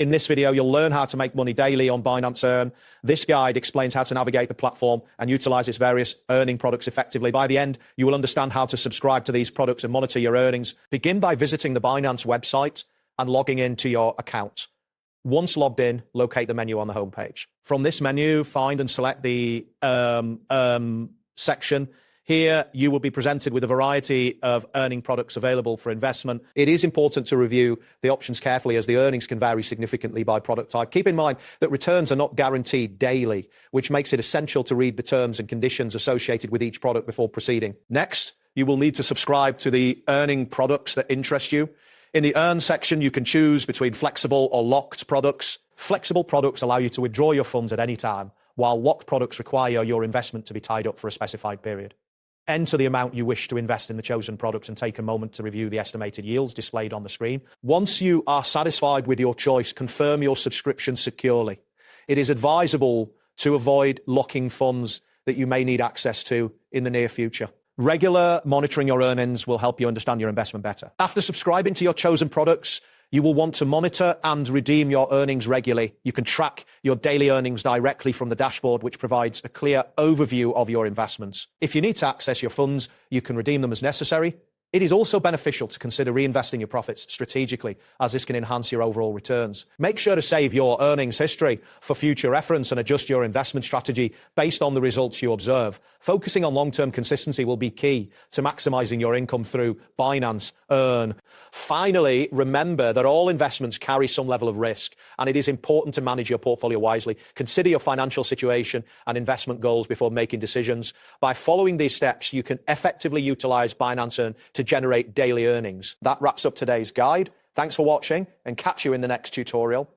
In this video, you'll learn how to make money daily on Binance Earn. This guide explains how to navigate the platform and utilize its various earning products effectively. By the end, you will understand how to subscribe to these products and monitor your earnings. Begin by visiting the Binance website and logging into your account. Once logged in, locate the menu on the homepage. From this menu, find and select the section. Here, you will be presented with a variety of earning products available for investment. It is important to review the options carefully as the earnings can vary significantly by product type. Keep in mind that returns are not guaranteed daily, which makes it essential to read the terms and conditions associated with each product before proceeding. Next, you will need to subscribe to the earning products that interest you. In the Earn section, you can choose between flexible or locked products. Flexible products allow you to withdraw your funds at any time, while locked products require your investment to be tied up for a specified period. Enter the amount you wish to invest in the chosen product and take a moment to review the estimated yields displayed on the screen. Once you are satisfied with your choice, confirm your subscription securely. It is advisable to avoid locking funds that you may need access to in the near future. Regular monitoring your earnings will help you understand your investment better. After subscribing to your chosen products, you will want to monitor and redeem your earnings regularly. You can track your daily earnings directly from the dashboard, which provides a clear overview of your investments. If you need to access your funds, you can redeem them as necessary. It is also beneficial to consider reinvesting your profits strategically, as this can enhance your overall returns. Make sure to save your earnings history for future reference and adjust your investment strategy based on the results you observe. Focusing on long-term consistency will be key to maximizing your income through Binance Earn. Finally, remember that all investments carry some level of risk, and it is important to manage your portfolio wisely. Consider your financial situation and investment goals before making decisions. By following these steps, you can effectively utilize Binance Earn to generate daily earnings. That wraps up today's guide. Thanks for watching, and catch you in the next tutorial.